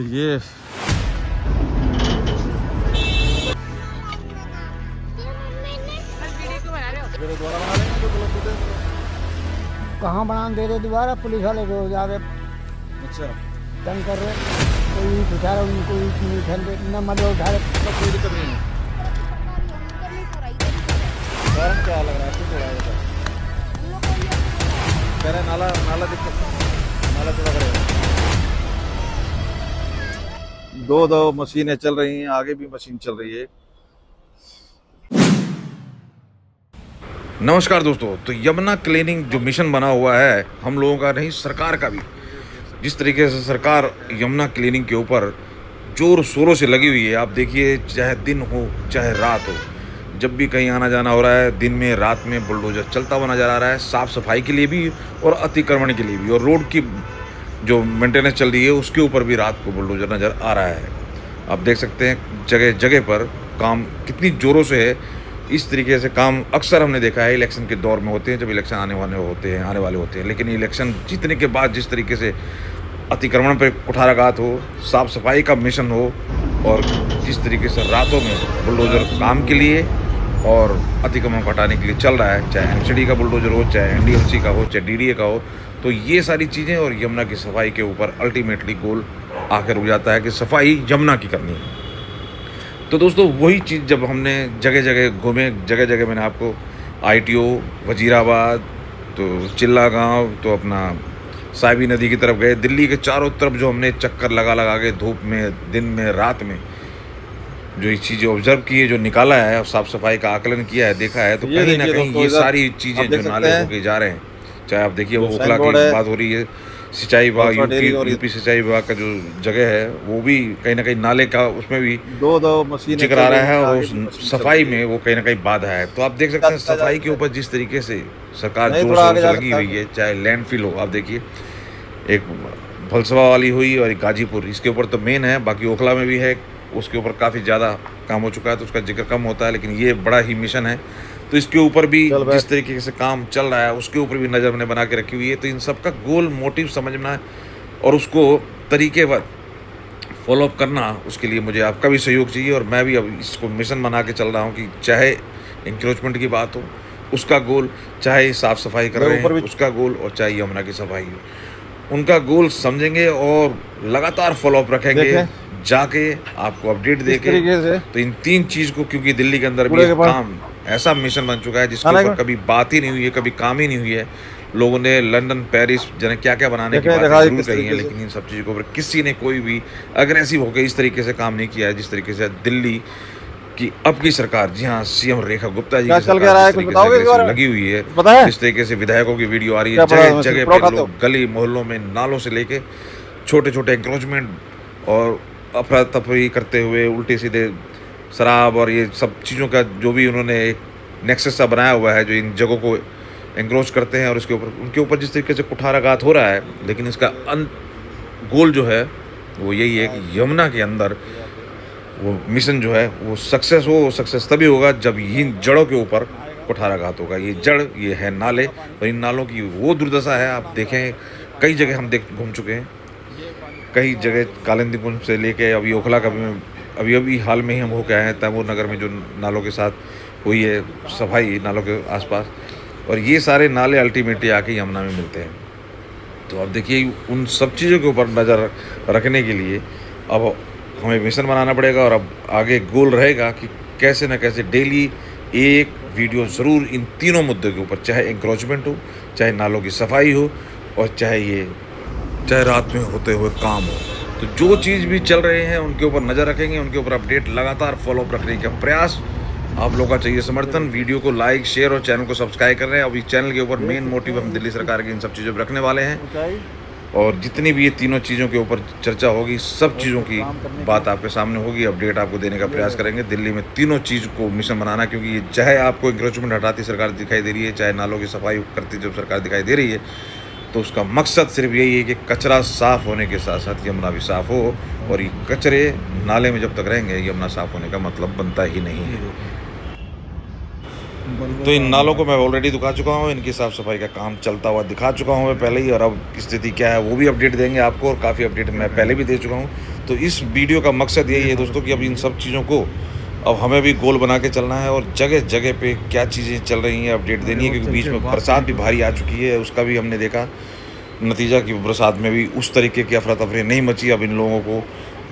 ये कहाँ बनाने दे रहे दोबारा, पुलिस वाले रोज आ रहे अच्छा तंग कर रहे, कोई उठा रहा उनको न मदद उठा रहे। कोई दिक्कत नहीं है। कारण क्या लग रहा है? क्यों हो रहा है ऐसा? कह रहे नाला नाला दिक्कत, नाला थोड़ा करेगा। दो मशीनें चल रही हैं, आगे भी मशीन चल रही है। नमस्कार दोस्तों, तो यमुना क्लीनिंग जो मिशन बना हुआ है हम लोगों का नहीं, सरकार का भी। जिस तरीके से सरकार यमुना क्लीनिंग के ऊपर जोर शोरों से लगी हुई है, आप देखिए, चाहे दिन हो चाहे रात हो, जब भी कहीं आना जाना हो रहा है, दिन में रात में बुलडोजर चलता हुआ नजर आ रहा है, साफ सफाई के लिए भी और अतिक्रमण के लिए भी, और रोड की जो मेंटेनेंस चल रही है उसके ऊपर भी रात को बुलडोजर नज़र आ रहा है। आप देख सकते हैं जगह जगह पर काम कितनी ज़ोरों से है। इस तरीके से काम अक्सर हमने देखा है इलेक्शन के दौर में होते हैं, जब इलेक्शन आने वाले होते हैं। लेकिन इलेक्शन जीतने के बाद जिस तरीके से अतिक्रमण पर कुठाराघात हो, साफ सफाई का मिशन हो, और जिस तरीके से रातों में बुलडोजर काम के लिए और अतिक्रमण को हटाने के लिए चल रहा है, चाहे एमसीडी का बुलडोजर हो, चाहे एनडीएमसी का हो, चाहे डीडीए का हो, तो ये सारी चीज़ें और यमुना की सफाई के ऊपर अल्टीमेटली गोल आकर रुक जाता है कि सफाई यमुना की करनी है। तो दोस्तों, वही चीज़ जब हमने जगह जगह घूमे, जगह जगह मैंने आपको आईटीओ, वजीराबाद, तो चिल्ला गांव, तो अपना साहिबी नदी की तरफ गए, दिल्ली के चारों तरफ जो हमने चक्कर लगा के धूप में, दिन में, रात में जो ये चीज़ें ऑब्जर्व की है, जो निकाला है और साफ सफाई का आकलन किया है, देखा है, तो कहीं ना कहीं ये सारी चीज़ें जो नाले होके जा रहे हैं, चाहे आप देखिए वो ओखला की बात हो रही है, सिंचाई विभाग यूपी सिंचाई विभाग का जो जगह है वो भी कहीं ना कहीं नाले का, उसमें भी दो मशीन जिक्र आ रहा है, और उस सफाई में वो कहीं ना कहीं बाधा है। तो आप देख सकते हैं सफाई के ऊपर जिस तरीके से सरकार जोर शोर से लगी हुई है, चाहे लैंडफिल हो, आप देखिए, एक भलसवा वाली हुई और एक गाजीपुर, इसके ऊपर तो मेन है, बाकी ओखला में भी है, उसके ऊपर काफ़ी ज़्यादा काम हो चुका है तो उसका जिक्र कम होता है, लेकिन ये बड़ा ही मिशन है। तो इसके ऊपर भी जिस तरीके से काम चल रहा है उसके ऊपर भी नज़र हमने बना के रखी हुई है। तो इन सब का गोल मोटिव समझना है और उसको तरीकेवर फॉलोअप करना, उसके लिए मुझे आपका भी सहयोग चाहिए। और मैं भी अब इसको मिशन बना के चल रहा हूँ कि चाहे इंक्रोचमेंट की बात हो उसका गोल, चाहे साफ़ सफाई कर रहे हैं उसका गोल, और चाहे यमुना की सफाई हो, उनका गोल समझेंगे और लगातार फॉलोअप रखेंगे, जाके आपको अपडेट देके। तो इन तीन चीज़ को, क्योंकि दिल्ली के अंदर भी काम ऐसा मिशन बन चुका है जिसके ऊपर कभी बात ही नहीं हुई है, कभी काम ही नहीं हुई है। लोगों ने लंदन, पेरिस जाने क्या क्या बनाने की बात जरूर कही है, लेकिन इन सब चीज़ों के ऊपर किसी ने कोई भी अग्रेसिव होकर इस तरीके से काम नहीं किया है जिस तरीके से दिल्ली की अब की सरकार, जी हाँ, सीएम रेखा गुप्ता जी की सरकार लगी हुई है। इस तरीके से विधायकों की वीडियो आ रही है, जगह जगह पे लोग गली मोहल्लों में नालों से लेके छोटे छोटे एंक्रोचमेंट और अफरा तफरी करते हुए उल्टे सीधे शराब और ये सब चीज़ों का जो भी उन्होंने एक नेक्सस सा बनाया हुआ है, जो इन जगहों को एंक्रोच करते हैं, और इसके ऊपर उनके ऊपर जिस तरीके से कुठाराघात हो रहा है, लेकिन इसका गोल जो है वो यही है कि यमुना के अंदर वो मिशन जो है वो सक्सेस हो। सक्सेस तभी होगा जब इन जड़ों के ऊपर कुठाराघात होगा। ये जड़, ये है नाले, और इन नालों की वो दुर्दशा है। आप देखें, कई जगह हम घूम चुके हैं, कई जगह कालिंदी कुंज से लेके अभी ओखला का भी अभी हाल में ही हम होके आए हैं तैमूर नगर में, जो नालों के साथ हुई है सफाई नालों के आसपास, और ये सारे नाले अल्टीमेटली आके यमुना में मिलते हैं। तो अब देखिए, उन सब चीज़ों के ऊपर नज़र रखने के लिए अब हमें मिशन बनाना पड़ेगा, और अब आगे गोल रहेगा कि कैसे न कैसे डेली एक वीडियो ज़रूर इन तीनों मुद्दों के ऊपर, चाहे एंक्रोचमेंट हो, चाहे नालों की सफाई हो, और चाहे रात में होते हुए काम हो, तो जो चीज़ भी चल रहे हैं उनके ऊपर नज़र रखेंगे, उनके ऊपर अपडेट लगातार फॉलोअप रखने का प्रयास। आप लोगों का चाहिए समर्थन, वीडियो को लाइक, शेयर और चैनल को सब्सक्राइब कर रहे हैं। अब इस चैनल के ऊपर मेन मोटिव हम दिल्ली सरकार की इन सब चीज़ों पर रखने वाले हैं, और जितनी भी ये तीनों चीज़ों के ऊपर चर्चा होगी, सब चीज़ों की बात आपके सामने होगी, अपडेट आपको देने का प्रयास करेंगे। दिल्ली में तीनों चीज़ को मिशन बनाना, क्योंकि चाहे आपको इंक्रोचमेंट हटाती सरकार दिखाई दे रही है, चाहे नालों की सफाई करती जब सरकार दिखाई दे रही है, तो उसका मकसद सिर्फ यही है कि कचरा साफ़ होने के साथ साथ यमुना भी साफ़ हो, और ये कचरे नाले में जब तक रहेंगे, यमुना साफ़ होने का मतलब बनता ही नहीं है। तो इन नालों को मैं ऑलरेडी दिखा चुका हूँ, इनकी साफ़ सफाई का काम चलता हुआ दिखा चुका हूँ मैं पहले ही, और अब स्थिति क्या है वो भी अपडेट देंगे आपको, और काफ़ी अपडेट मैं पहले भी दे चुका हूँ। तो इस वीडियो का मकसद यही है दोस्तों कि अब इन सब चीज़ों को अब हमें भी गोल बना के चलना है, और जगह जगह पे क्या चीज़ें चल रही हैं अपडेट देनी है, क्योंकि बीच में बरसात भी भारी आ चुकी है, उसका भी हमने देखा नतीजा कि बरसात में भी उस तरीके की अफरा तफरी नहीं मची। अब इन लोगों को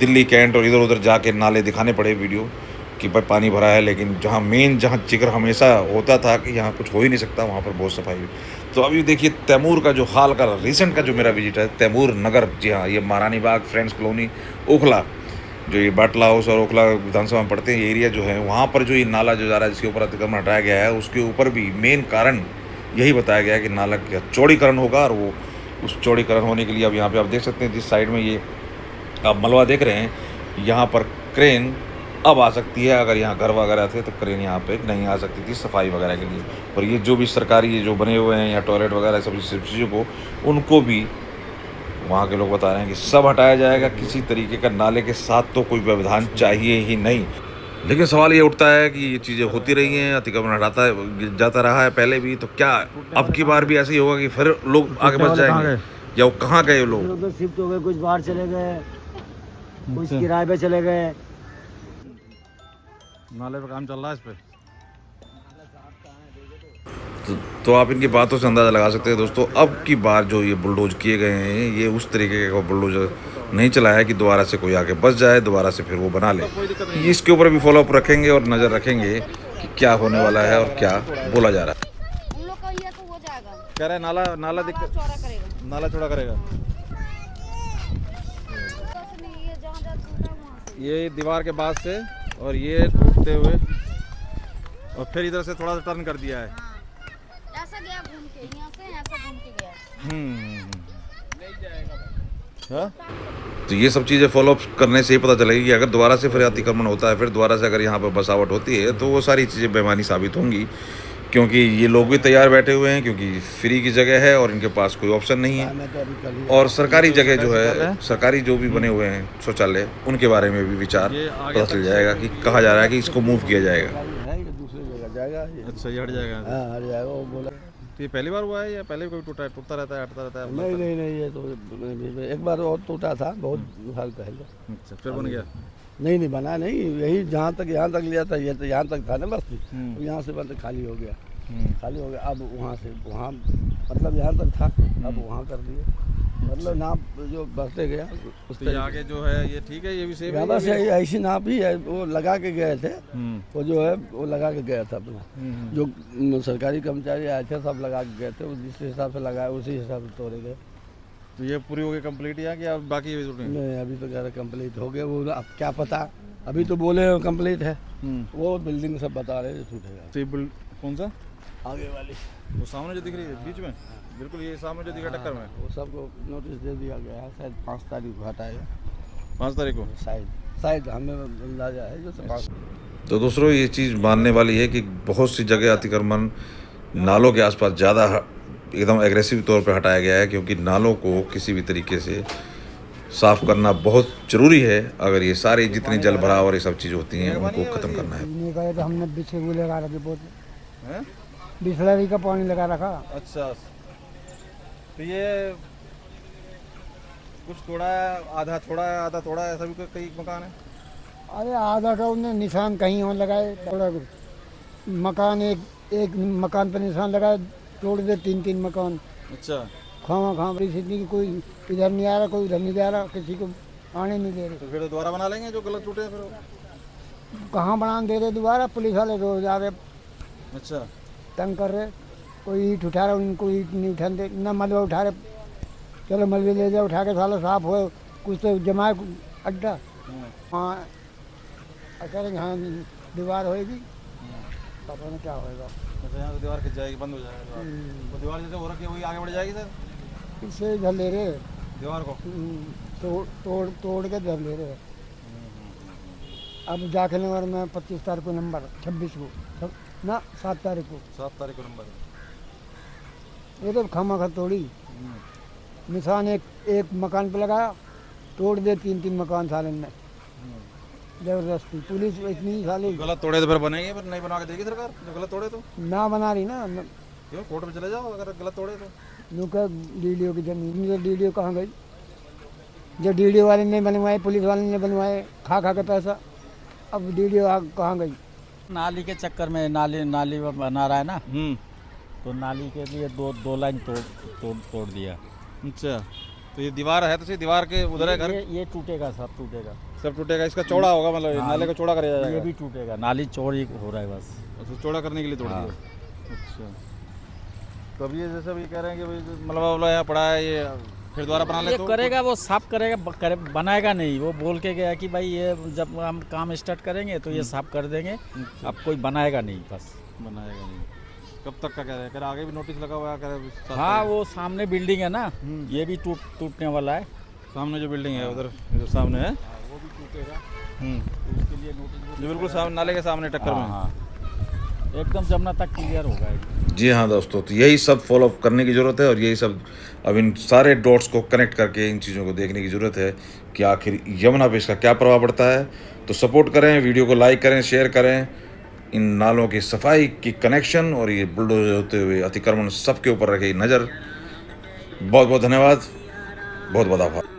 दिल्ली कैंट और इधर उधर जाके नाले दिखाने पड़े वीडियो कि भाई पानी भरा है, लेकिन जहाँ जिक्र हमेशा होता था कि यहाँ कुछ हो ही नहीं सकता, वहाँ पर बहुत सफाई हुई। तो अभी देखिए तैमूर का जो हाल का रिसेंट का जो मेरा विजिट है तैमूर नगर, जी हाँ, ये महारानी बाग, फ्रेंड्स कॉलोनी, ओखला, जो ये बाटला हाउस और ओखला विधानसभा में पड़ते हैं ये एरिया जो है, वहाँ पर जो ये नाला जो जा रहा है जिसके ऊपर अतिक्रमण हटाया गया है, उसके ऊपर भी मेन कारण यही बताया गया है कि नाला का चौड़ीकरण होगा, और वो उस चौड़ीकरण होने के लिए अब यहाँ पे आप देख सकते हैं जिस साइड में ये आप मलबा देख रहे हैं, यहाँ पर क्रेन अब आ सकती है। अगर यहाँ घर वगैरह थे तो क्रेन यहाँ पे नहीं आ सकती थी सफाई वगैरह के लिए। और ये जो भी सरकारी ये जो बने हुए हैं या टॉयलेट वगैरह सब चीज़ों को, उनको भी वहाँ के लोग बता रहे हैं कि सब हटाया जाएगा, किसी तरीके का नाले के साथ तो कोई व्यवधान चाहिए ही नहीं। लेकिन सवाल ये उठता है कि ये चीज़ें होती रही हैं, अतिक्रमण हटाता जाता रहा है पहले भी, तो क्या अब की बार भी ऐसे ही होगा कि फिर लोग आगे बढ़ जाएंगे, या वो कहाँ गए लोग? उधर शिफ्ट हो गए, कुछ बाहर चले गए, कुछ किराए पे चले गए। नाले पे काम चल रहा है इस पे। तो आप इनकी बातों से अंदाज़ा लगा सकते हैं दोस्तों, अब की बार जो ये बुलडोज किए गए हैं ये उस तरीके का बुलडोजर नहीं चला है कि दोबारा से कोई आके बस जाए, दोबारा से फिर वो बना ले। ये इसके ऊपर भी फॉलोअप रखेंगे और नज़र रखेंगे कि क्या होने वाला है और क्या बोला जा रहा है। उन लोग का ये तो हो जाएगा, कह रहे हैं नाला नाला चौड़ा करेगा, नाला चौड़ा करेगा। बस नहीं, ये जहाँ जहाँ टूटा वहाँ से। ये दीवार के बाद से और ये टूटते हुए और फिर इधर से थोड़ा सा टर्न कर दिया है। हाँ, ऐसा गया घूम के, यहाँ से ऐसा घूम के गया। हाँ? तो ये सब चीज़ें फॉलोअप करने से ही पता चलेगी कि अगर दोबारा से फिर अतिक्रमण होता है, फिर दोबारा से अगर यहाँ पर बसावट होती है तो वो सारी चीज़ें बेईमानी साबित होंगी, क्योंकि ये लोग भी तैयार बैठे हुए हैं, क्योंकि फ्री की जगह है और इनके पास कोई ऑप्शन नहीं है। और सरकारी जगह जो है, सरकारी जो भी बने हुए हैं शौचालय, उनके बारे में भी विचार पता चल जाएगा कि कहा जा रहा है कि इसको मूव किया जाएगा। दूसरी जगह जाएगा। अच्छा, ये हट जाएगा। हाँ, हट जाएगा। वो बोला तो ये पहली बार हुआ है या पहले भी कोई टूटता रहता है, हटता रहता है? नहीं, ये तो एक बार और टूटा था बहुत साल पहले। अच्छा, फिर बन गया? नहीं बना नहीं, यही जहाँ तक यहाँ तक लिया था, ये तो यहाँ तक था ना बस, तो यहाँ से बंद खाली हो गया। अब वहाँ से वहाँ, मतलब यहाँ तक था, अब वहाँ कर दिए, मतलब नाप जो बढ़ते गया उस तो आगे जो है ये ठीक है, ये भी सेम है। बस ऐसी नाप ही है, वो लगा के गए थे, वो जो है वो लगा के गया था अपना, जो सरकारी कर्मचारी आए थे सब लगा के गए थे, वो जिस हिसाब से लगाए उसी हिसाब से तोड़े गए। तो ये पूरी हो गई कंप्लीट या कि अब बाकी है? नहीं, अभी तो कह रहे कंप्लीट हो गया, वो अब क्या पता, अभी तो बोले कंप्लीट है, वो बिल्डिंग सब बता रहे टूटेगा। तो कौन सा आगे वाली वो सामने जो दिख रही है बीच में, बिल्कुल ये सामने जो दिखा टक्कर में, वो सबको नोटिस दे दिया गया है, शायद 5 तारीख को हटाएगा। 5 तारीख को शायद हमें अंदाजा है जो 5। तो दूसरों ये चीज़ मानने वाली है कि बहुत सी जगह अतिक्रमण नालों के आसपास ज़्यादा एकदम एग्रेसिव तौर पर हटाया गया है, क्योंकि नालों को किसी भी तरीके से साफ़ करना बहुत ज़रूरी है। अगर ये सारे जितने जल भराव और ये सब चीज़ होती हैं उनको ख़त्म करना है। नहीं गए तो हमने बिछे हुए लगा रखे, बहुत हैं? बिस्लरी का पानी लगा रखा। अच्छा, तो ये कुछ थोड़ा आधा थोड़ा ऐसा भी कई मकान है? अरे आधा का उन्हें निशान कहीं और लगाए, थोड़ा मकान एक मकान पर निशान लगाए, तोड़ दे 3 मकान। अच्छा, खामा इतनी कोई इधर नहीं आ रहा, कोई उधर नहीं जा रहा, किसी को आने नहीं दे रहे। तो फिर तो दोबारा बना लेंगे जो गलत टूटे हैं फिर? कहाँ बनाने दे रहे दोबारा, पुलिस वाले रोज आ रहे, अच्छा, तंग कर रहे, कोई ईंट उठा रहा, उनको ईंट नहीं उठाने दे, न मलबा उठा रहे, चलो मलबे ले जाओ उठा के, साला साफ हो, कुछ तो जमाए अड्डा। हाँ करेंगे, हाँ दीवार होएगी, पता नहीं क्या होएगा। अच्छा, यहाँ से दीवार खिंच जाएगी, बंद हो जाएगा। तो दीवार जैसे हो रखी है वही आगे बढ़ जाएगी सर? इससे इधर ले रहे दीवार को तोड़ के इधर ले रहे। अब दाखिल नंबर में 25 तारीख को नंबर, 26 को ना 7 तारीख को। 7 तारीख को नंबर। ये तो खामा तोड़ी, निशान एक मकान पे लगाया, तोड़ दे 3 मकान साले ने। जबरदस्ती पुलिस इतनी साली गलत तोड़े तो फिर बनेंगे, फिर नहीं बना के देगी सरकार जो गलत तोड़े तो। ना बना रही ना क्यों कोर्ट में चले जाओ अगर गलत तोड़े तो। नुका डीडीओ की जमीन जो डीडीओ कहाँ गई, जो डीडीओ वाले ने बनवाए पुलिस वाले ने बनवाए खा खा के पैसा, अब डीडीओ कहाँ गई। नाली के चक्कर में नाली वो बना रहा है ना, तो नाली के लिए दो लाइन तोड़ दिया। अच्छा, तो ये दीवार है तो सही, दीवार के उधर है घर, ये टूटेगा, सब टूटेगा, सब टूटेगा। इसका चौड़ा होगा, मतलब नाले को चौड़ा करेगा ये जाएगा। भी टूटेगा, नाली चौड़ी हो रहा है बस। अच्छा, चौड़ा करने के लिए तोड़ हाँ। दिया। अच्छा, तो अब ये जैसे भी कह रहे हैं कि भाई मलबा यहाँ पड़ा है, ये फिर दोबारा बना ले ये तो करेगा, वो साफ करेगा, बनाएगा नहीं। वो बोल के गया कि भाई ये जब हम काम स्टार्ट करेंगे तो ये साफ कर देंगे, अब कोई बनाएगा नहीं बस। बनाएगा नहीं। कब तक का कह रहे हैं? कह रहे आगे भी नोटिस लगा हुआ है, कह रहे साथ हाँ, में। वो सामने बिल्डिंग है ना, ये भी टूटने वाला है। सामने जो बिल्डिंग है उधर जो सामने है, वो भी टूटेगा, इसके लिए नोटिस जो बिल्कुल सामने नाले के सामने टक्कर में है। हाँ, एकदम जमुना तक क्लियर होगा। जी हाँ दोस्तों, तो यही सब फॉलो करने की ज़रूरत है और यही सब अब इन सारे डॉट्स को कनेक्ट करके इन चीज़ों को देखने की ज़रूरत है कि आखिर यमुना पे इसका क्या प्रभाव पड़ता है। तो सपोर्ट करें, वीडियो को लाइक करें, शेयर करें। इन नालों की सफाई की कनेक्शन और ये बुलडोजर होते हुए अतिक्रमण सबके ऊपर रखे नज़र। बहुत बहुत धन्यवाद, बहुत बहुत आभार।